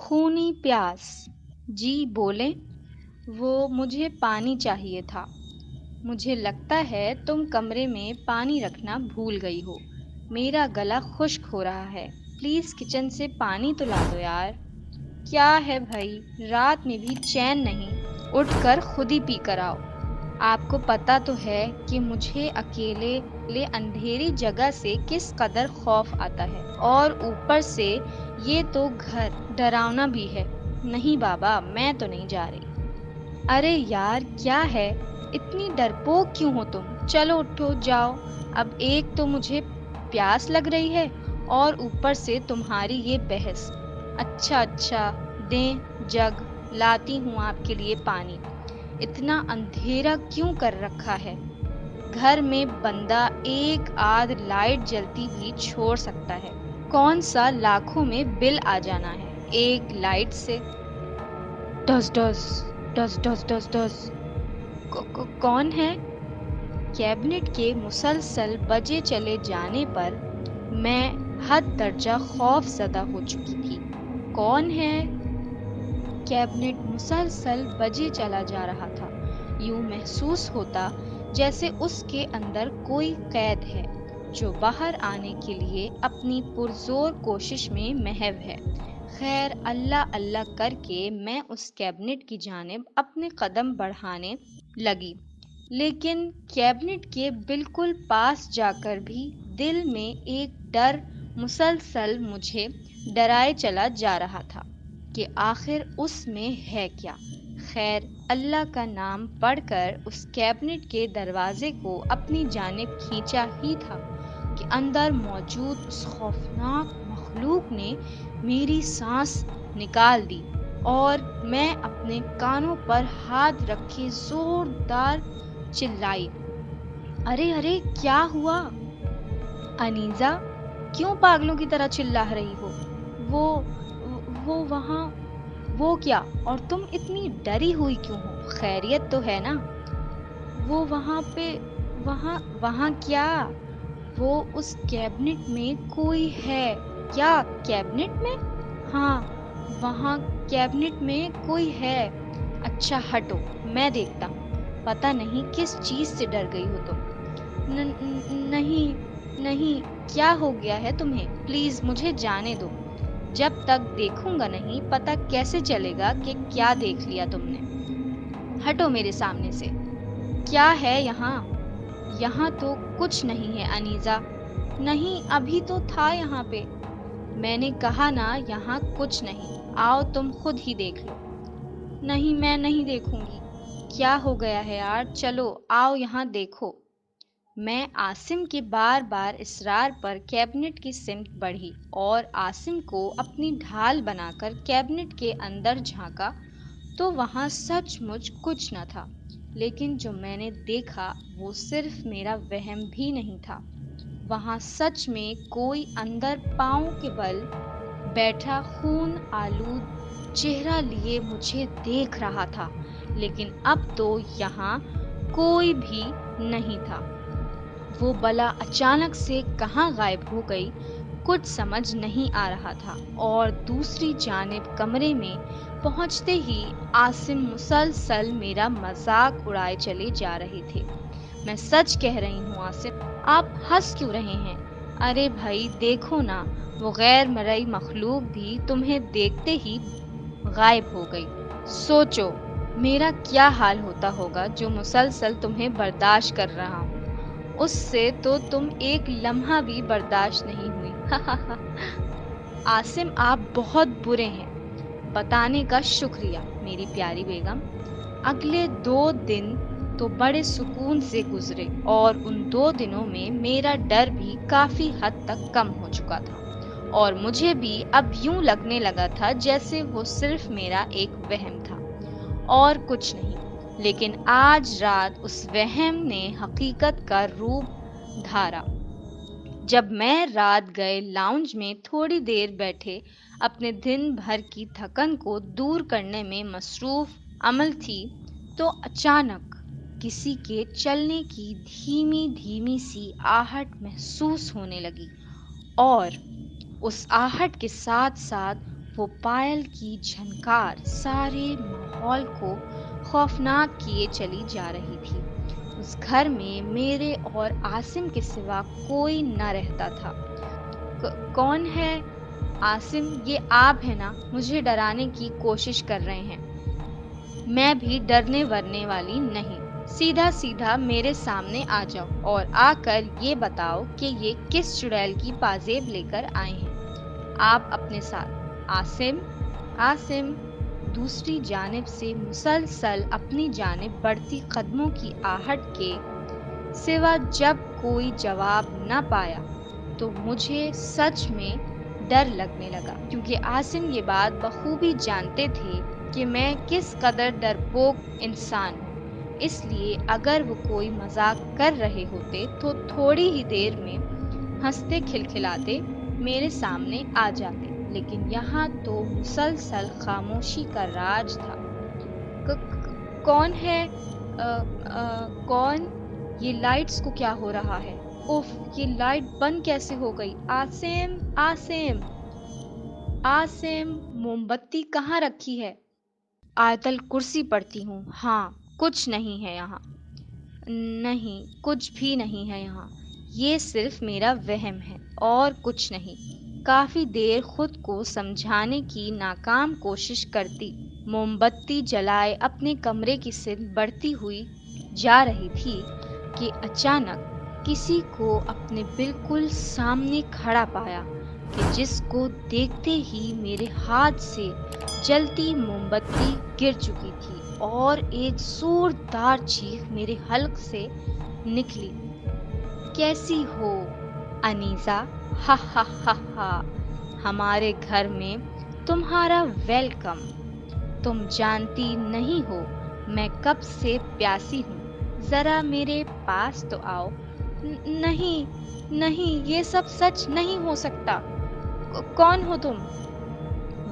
خونی پیاس۔ جی بولیں۔ وہ مجھے پانی چاہیے تھا۔ مجھے لگتا ہے تم کمرے میں پانی رکھنا بھول گئی ہو۔ میرا گلا خشک ہو رہا ہے، پلیز کچن سے پانی تو لا دو یار۔ کیا ہے بھائی، رات میں بھی چین نہیں، اٹھ کر خود ہی پی کر آؤ۔ آپ کو پتہ تو ہے کہ مجھے اکیلے اندھیری جگہ سے کس قدر خوف آتا ہے، اور اوپر سے یہ تو گھر ڈراونا بھی ہے۔ نہیں بابا، میں تو نہیں جا رہی۔ ارے یار کیا ہے، اتنی ڈرپوک کیوں ہو تم؟ چلو اٹھو جاؤ۔ اب ایک تو مجھے پیاس لگ رہی ہے اور اوپر سے تمہاری یہ بحث۔ اچھا دیں جگ، لاتی ہوں آپ کے لیے پانی۔ اتنا اندھیرا کیوں کر رکھا ہے؟ گھر میں بندہ ایک آدھ لائٹ جلتی بھی چھوڑ سکتا ہے، کون سا لاکھوں میں بل آ جانا ہے ایک لائٹ سے۔ ڈس ڈس ڈس ڈس ڈس ڈس۔ کون ہے؟ کیبنٹ کے مسلسل بجے چلے جانے پر میں حد درجہ خوف زدہ ہو چکی تھی۔ کون ہے؟ کیبنٹ مسلسل بجے چلا جا رہا تھا، یوں محسوس ہوتا جیسے اس کے اندر کوئی قید ہے جو باہر آنے کے لیے اپنی پرزور کوشش میں محو ہے۔ خیر، اللہ اللہ کر کے میں اس کیبنٹ کی جانب اپنے قدم بڑھانے لگی، لیکن کیبنٹ کے بالکل پاس جا کر بھی دل میں ایک ڈر مسلسل مجھے ڈرائے چلا جا رہا تھا کہ آخر اس میں ہے کیا۔ خیر، اللہ کا نام پڑھ کر اس کیبنٹ کے دروازے کو اپنی جانب کھینچا ہی تھا کہ اندر موجود اس خوفناک مخلوق نے میری سانس نکال دی، اور میں اپنے کانوں پر ہاتھ رکھے زوردار چلائی۔ ارے کیا ہوا؟ انیزا، کیوں پاگلوں کی طرح چلا رہی ہو؟ وہ وہاں۔ وہ کیا؟ اور تم اتنی ڈری ہوئی کیوں ہو؟ خیریت تو ہے نا؟ وہ وہاں پہ۔ وہاں کیا؟ وہ اس کیبنٹ میں کوئی ہے۔ کیا کیبنٹ میں؟ ہاں، وہاں کیبنٹ میں کوئی ہے۔ اچھا ہٹو، میں دیکھتا ہوں۔ پتہ نہیں کس چیز سے ڈر گئی ہو تم۔ نہیں، کیا ہو گیا ہے تمہیں؟ پلیز مجھے جانے دو۔ جب تک دیکھوں گا نہیں پتہ کیسے چلے گا کہ کیا دیکھ لیا تم نے۔ ہٹو میرے سامنے سے۔ کیا ہے یہاں؟ یہاں تو کچھ نہیں ہے انیزا۔ نہیں، ابھی تو تھا یہاں پہ۔ میں نے کہا نا یہاں کچھ نہیں، آؤ تم خود ہی دیکھ لو۔ نہیں، میں نہیں دیکھوں گی۔ کیا ہو گیا ہے یار؟ چلو آؤ یہاں دیکھو۔ میں عاصم کے بار بار اصرار پر کیبنٹ کی سمت بڑھی اور عاصم کو اپنی ڈھال بنا کر کیبنٹ کے اندر جھانکا تو وہاں سچ مچ کچھ نہ تھا، لیکن جو میں نے دیکھا وہ صرف میرا وہم بھی نہیں تھا۔ وہاں سچ میں کوئی اندر پاؤں کے بل بیٹھا خون آلود چہرہ لیے مجھے دیکھ رہا تھا، لیکن اب تو یہاں کوئی بھی نہیں تھا۔ وہ بلا اچانک سے کہاں غائب ہو گئی کچھ سمجھ نہیں آ رہا تھا، اور دوسری جانب کمرے میں پہنچتے ہی عاصم مسلسل میرا مذاق اڑائے چلے جا رہے تھے۔ میں سچ کہہ رہی ہوں عاصم، آپ ہنس کیوں رہے ہیں؟ ارے بھائی دیکھو نا، وہ غیر مرئی مخلوق بھی تمہیں دیکھتے ہی غائب ہو گئی۔ سوچو میرا کیا حال ہوتا ہوگا جو مسلسل تمہیں برداشت کر رہا ہوں۔ اس سے تو تم ایک لمحہ بھی برداشت نہیں ہوئی۔ عاصم، آپ بہت برے ہیں۔ بتانے کا شکریہ میری پیاری بیگم۔ اگلے 2 دن تو بڑے سکون سے گزرے، اور ان 2 دنوں میں میرا ڈر بھی کافی حد تک کم ہو چکا تھا، اور مجھے بھی اب یوں لگنے لگا تھا جیسے وہ صرف میرا ایک وہم تھا اور کچھ نہیں۔ لیکن آج رات اس وہم نے حقیقت کا روپ دھارا۔ جب میں رات گئے لاؤنج میں تھوڑی دیر بیٹھے اپنے دن بھر کی تھکن کو دور کرنے میں مصروف عمل تھی، تو اچانک کسی کے چلنے کی دھیمی دھیمی سی آہٹ محسوس ہونے لگی، اور اس آہٹ کے ساتھ ساتھ وہ پائل کی جھنکار سارے ماحول کو خوفناک کیے چلی جا رہی تھی۔ اس گھر میں میرے اور عاصم کے سوا کوئی نہ رہتا تھا۔ کون ہے؟ عاصم، یہ آپ ہے نا؟ مجھے ڈرانے کی کوشش کر رہے ہیں۔ میں بھی ڈرنے ورنے والی نہیں، سیدھا سیدھا میرے سامنے آ جاؤ اور آ کر یہ بتاؤ کہ یہ کس چڑیل کی پازیب لے کر آئے ہیں آپ اپنے ساتھ۔ عاصم، عاصم۔ دوسری جانب سے مسلسل اپنی جانب بڑھتی قدموں کی آہٹ کے سوا جب کوئی جواب نہ پایا تو مجھے سچ میں ڈر لگنے لگا، کیونکہ عاصم یہ بات بخوبی جانتے تھے کہ میں کس قدر ڈرپوک انسان ہوں۔ اس لیے اگر وہ کوئی مذاق کر رہے ہوتے تو تھوڑی ہی دیر میں ہنستے کھلکھلاتے میرے سامنے آ جاتے، لیکن یہاں تو مسلسل خاموشی کا راج تھا۔ کون ہے؟ کون؟ یہ لائٹس کو کیا ہو رہا ہے؟ اف، یہ لائٹ بند کیسے ہو گئی؟ عاصم، عاصم، عاصم، موم بتی کہاں رکھی ہے؟ آیت الکرسی پڑھتی ہوں۔ ہاں، کچھ نہیں ہے یہاں۔ نہیں، کچھ بھی نہیں ہے یہاں۔ یہ صرف میرا وہم ہے اور کچھ نہیں۔ کافی دیر خود کو سمجھانے کی ناکام کوشش کرتی موم بتی جلائے اپنے کمرے کی سمت بڑھتی ہوئی جا رہی تھی کہ اچانک کسی کو اپنے بالکل سامنے کھڑا پایا کہ جس کو دیکھتے ہی میرے ہاتھ سے جلتی موم بتی گر چکی تھی اور ایک زوردار چیخ میرے حلق سے نکلی۔ کیسی ہو انیسہ؟ ہا ہا ہا ہا، ہمارے گھر میں تمہارا ویلکم۔ تم جانتی نہیں ہو میں کب سے پیاسی ہوں، ذرا میرے پاس تو آؤ۔ نہیں نہیں، یہ سب سچ نہیں ہو سکتا۔ کون ہو تم؟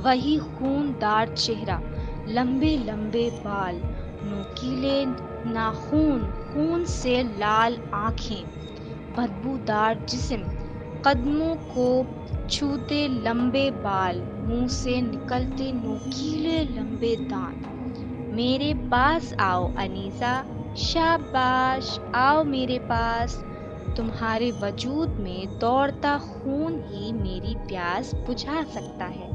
وہی خوندار چہرہ، لمبے لمبے بال، نوکیلے ناخن، خون سے لال آنکھیں، بدبودار جسم، قدموں کو چھوتے لمبے بال، منہ سے نکلتے نوکیلے لمبے دانت۔ میرے پاس آؤ انیسہ، شاباش، آؤ میرے پاس۔ تمہارے وجود میں دوڑتا خون ہی میری پیاس بجھا سکتا ہے،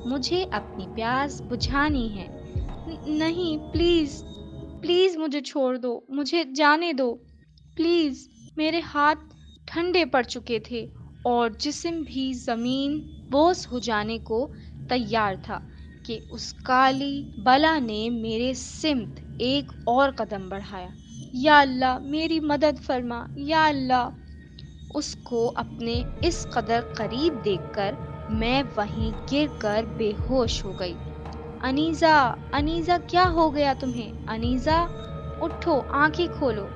مجھے اپنی پیاس بجھانی ہے۔ نہیں، پلیز پلیز مجھے چھوڑ دو، مجھے جانے دو پلیز۔ میرے ہاتھ ٹھنڈے پڑ چکے تھے اور جسم بھی زمین بوس ہو جانے کو تیار تھا کہ اس کالی بلا نے میرے سمت ایک اور قدم بڑھایا۔ یا اللہ، میری مدد فرما، یا اللہ۔ اس کو اپنے اس قدر قریب دیکھ کر میں وہیں گر کر بے ہوش ہو گئی۔ انیسہ، انیسہ، کیا ہو گیا تمہیں؟ انیسہ، اٹھو، آنکھیں کھولو۔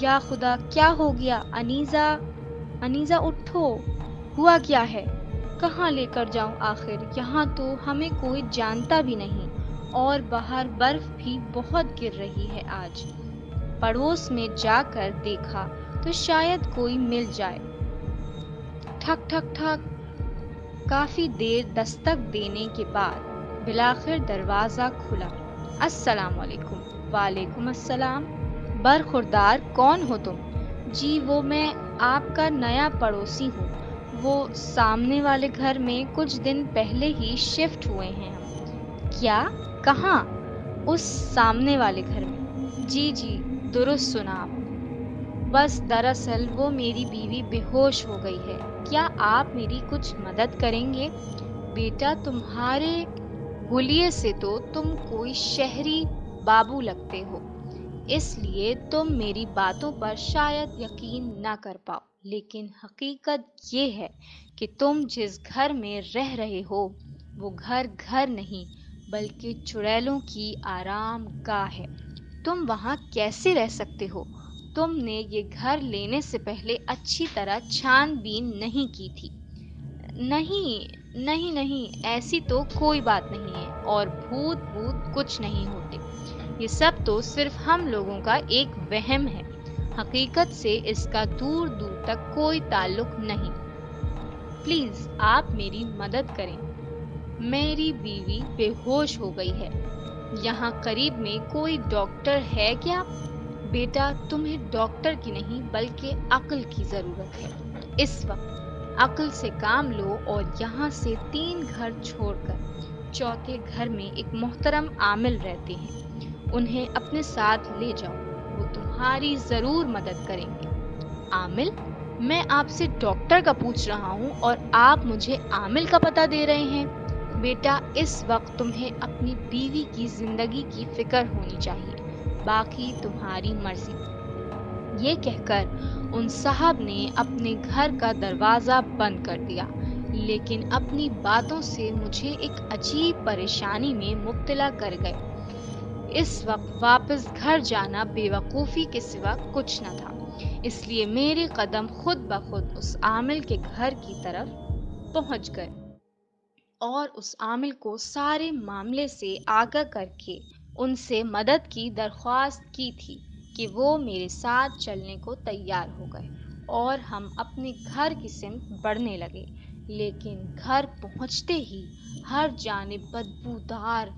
یا خدا، کیا ہو گیا؟ انیسہ، انیسہ، اٹھو۔ ہوا کیا ہے؟ کہاں لے کر جاؤں آخر؟ یہاں تو ہمیں کوئی جانتا بھی نہیں اور باہر برف بھی بہت گر رہی ہے آج۔ پڑوس میں جا کر دیکھا تو شاید کوئی مل جائے۔ ٹھک ٹھک ٹھک۔ کافی دیر دستک دینے کے بعد بالآخر دروازہ کھلا۔ السلام علیکم۔ وعلیکم السلام۔ برخوردار، کون ہو تم؟ جی، وہ میں آپ کا نیا پڑوسی ہوں، وہ سامنے والے گھر میں کچھ دن پہلے ہی شفٹ ہوئے ہیں ہم۔ کیا؟ کہاں؟ اس سامنے والے گھر میں۔ جی جی، درست سنا آپ۔ بس دراصل وہ میری بیوی بے ہوش ہو گئی ہے۔ کیا آپ میری کچھ مدد کریں گے؟ بیٹا، تمہارے حلیے سے تو تم کوئی شہری بابو لگتے ہو، اس لیے تم میری باتوں پر شاید یقین نہ کر پاؤ، لیکن حقیقت یہ ہے کہ تم جس گھر میں رہ رہے ہو وہ گھر گھر نہیں بلکہ چڑیلوں کی آرام گاہ ہے۔ تم وہاں کیسے رہ سکتے ہو؟ تم نے یہ گھر لینے سے پہلے اچھی طرح چھان بین نہیں کی تھی۔ نہیں نہیں نہیں، ایسی تو کوئی بات نہیں ہے، اور بھوت بھوت کچھ نہیں ہوتے۔ یہ سب تو صرف ہم لوگوں کا ایک وہم ہے، حقیقت سے اس کا دور دور تک کوئی تعلق نہیں۔ پلیز آپ میری مدد کریں۔ میری بیوی بے ہوش ہو گئی ہے، یہاں قریب میں کوئی ڈاکٹر ہے کیا؟ بیٹا، تمہیں ڈاکٹر کی نہیں بلکہ عقل کی ضرورت ہے اس وقت۔ عقل سے کام لو اور یہاں سے 3 گھر چھوڑ کر چوتھے گھر میں ایک محترم عامل رہتے ہیں، انہیں اپنے ساتھ لے جاؤ، وہ تمہاری ضرور مدد کریں گے۔ عامل؟ میں آپ سے ڈاکٹر کا پوچھ رہا ہوں اور آپ مجھے عامل کا پتہ دے رہے ہیں؟ بیٹا، اس وقت تمہیں اپنی بیوی کی زندگی کی فکر ہونی چاہیے، باقی تمہاری مرضی۔ یہ کہہ کر ان صاحب نے اپنے گھر کا دروازہ بند کر دیا، لیکن اپنی باتوں سے مجھے ایک عجیب پریشانی میں مبتلا کر گئے۔ اس وقت واپس گھر جانا بے وقوفی کے سوا کچھ نہ تھا، اس لیے میرے قدم خود بخود اس عامل کے گھر کی طرف پہنچ گئے اور اس عامل کو سارے معاملے سے آگاہ کر کے ان سے مدد کی درخواست کی تھی کہ وہ میرے ساتھ چلنے کو تیار ہو گئے اور ہم اپنے گھر کی سمت بڑھنے لگے، لیکن گھر پہنچتے ہی ہر جانب بدبودار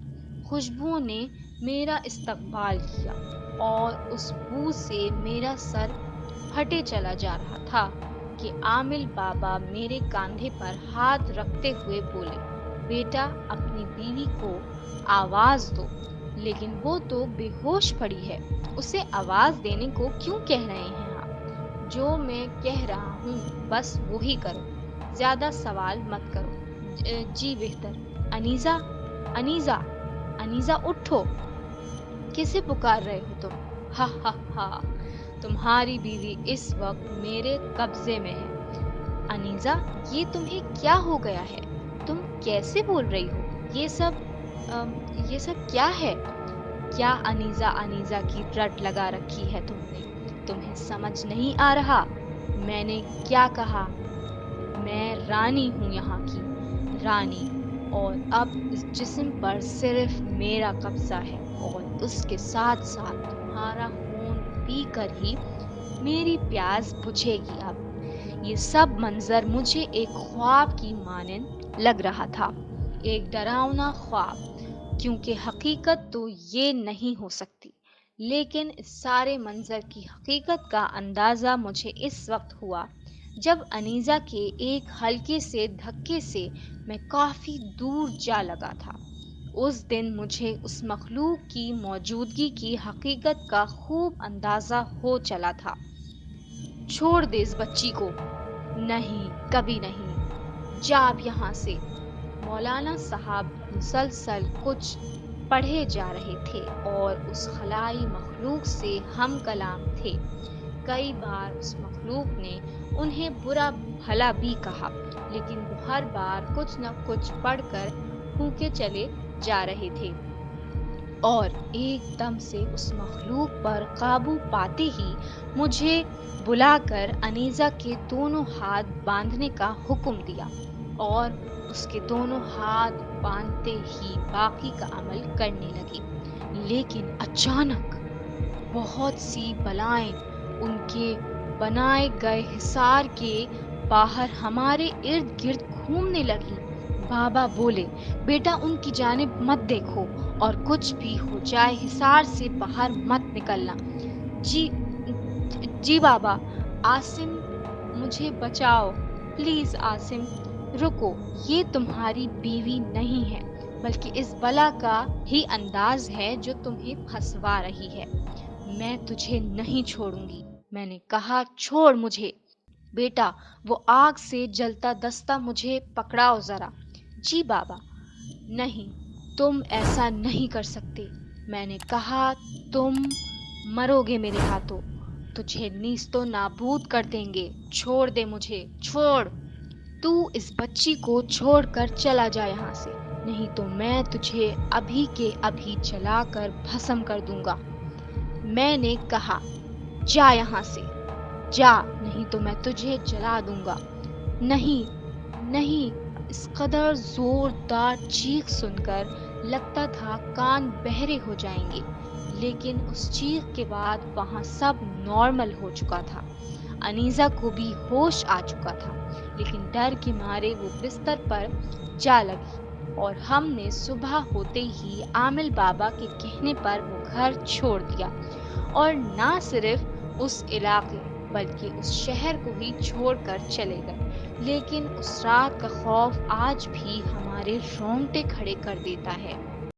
خوشبو نے میرا استقبال کیا اور اس بو سے میرا سر پھٹے چلا جا رہا تھا کہ عامل بابا میرے کاندھے پر ہاتھ رکھتے ہوئے بولے، بیٹا، اپنی بیوی کو آواز دو۔ لیکن وہ تو بے ہوش پڑی ہے، اسے آواز دینے کو کیوں کہہ رہے ہیں آپ؟ جو میں کہہ رہا ہوں بس وہی کرو، زیادہ سوال مت کرو۔ جی بہتر۔ انیزہ، انیزہ، انیزہ اٹھو، کسے پکار رہے ہو تم؟ ہا ہا ہا، تمہاری بیوی اس وقت میرے قبضے میں ہے۔ انیزہ، یہ تمہیں کیا ہو گیا ہے؟ تم کیسے بول رہی ہو؟ یہ سب کیا ہے؟ کیا انیزہ انیزہ کی رٹ لگا رکھی ہے تم نے؟ تمہیں سمجھ نہیں آ رہا میں نے کیا کہا؟ میں رانی ہوں یہاں کی، رانی، اور اب اس جسم پر صرف میرا قبضہ ہے اور اس کے ساتھ ساتھ تمہارا خون پی کر ہی میری پیاس بجھے گی اب۔ یہ سب منظر مجھے ایک خواب کی مانند لگ رہا تھا، ایک ڈراؤنا خواب، کیونکہ حقیقت تو یہ نہیں ہو سکتی، لیکن اس سارے منظر کی حقیقت کا اندازہ مجھے اس وقت ہوا جب انیزہ کے ایک ہلکے سے دھکے سے میں کافی دور جا لگا تھا۔ اس دن مجھے اس مخلوق کی موجودگی کی حقیقت کا خوب اندازہ ہو چلا تھا۔ چھوڑ دے اس بچی کو۔ نہیں، کبھی نہیں، جا اب یہاں سے۔ مولانا صاحب مسلسل کچھ پڑھے جا رہے تھے اور اس خلائی مخلوق سے ہم کلام تھے۔ کئی بار اس مخلوق نے انہیں برا بھلا بھی کہا، لیکن وہ ہر بار کچھ نہ کچھ پڑھ کر پھونکے چلے جا رہے تھے، اور ایک دم سے اس مخلوق پر قابو پاتے ہی مجھے بلا کر انیزہ کے دونوں ہاتھ باندھنے کا حکم دیا، اور اس کے دونوں ہاتھ باندھتے ہی باقی کا عمل کرنے لگی۔ لیکن اچانک بہت سی بلائیں ان کے بنائے گئے حصار کے باہر ہمارے ارد گرد گھومنے لگی۔ بابا بولے، بیٹا، ان کی جانب مت دیکھو اور کچھ بھی ہو جائے حصار سے باہر مت نکلنا۔ جی بابا۔ عاصم، مجھے بچاؤ، پلیز عاصم۔ رکو، یہ تمہاری بیوی نہیں ہے، بلکہ اس بلا کا ہی انداز ہے جو تمہیں پھنسوا رہی ہے۔ میں تجھے نہیں چھوڑوں گی، میں نے کہا، چھوڑ مجھے۔ بیٹا، وہ آگ سے جلتا دستہ مجھے پکڑاؤ ذرا۔ جی بابا۔ نہیں، تم ایسا نہیں کر سکتے، میں نے کہا، تم مرو گے میرے ہاتھوں، تجھے نیست و نابود کر دیں گے۔ چھوڑ دے مجھے، چھوڑ۔ تو اس بچی کو چھوڑ کر چلا جا یہاں سے، نہیں تو میں تجھے ابھی کے ابھی جلا کر بھسم کر دوں گا۔ میں نے کہا، جا یہاں سے، جا، نہیں تو میں تجھے جلا دوں گا۔ نہیں، نہیں۔ اس قدر زوردار چیخ سن کر لگتا تھا کان بہرے ہو جائیں گے، لیکن اس چیخ کے بعد وہاں سب نارمل ہو چکا تھا۔ انیزہ کو بھی ہوش آ چکا تھا، لیکن ڈر کے مارے وہ بستر پر جا لگی اور ہم نے صبح ہوتے ہی عامل بابا کے کہنے پر وہ گھر چھوڑ دیا، اور نہ صرف اس علاقے بلکہ اس شہر کو ہی چھوڑ کر چلے گئے۔ لیکن اس رات کا خوف آج بھی ہمارے رونگٹے کھڑے کر دیتا ہے۔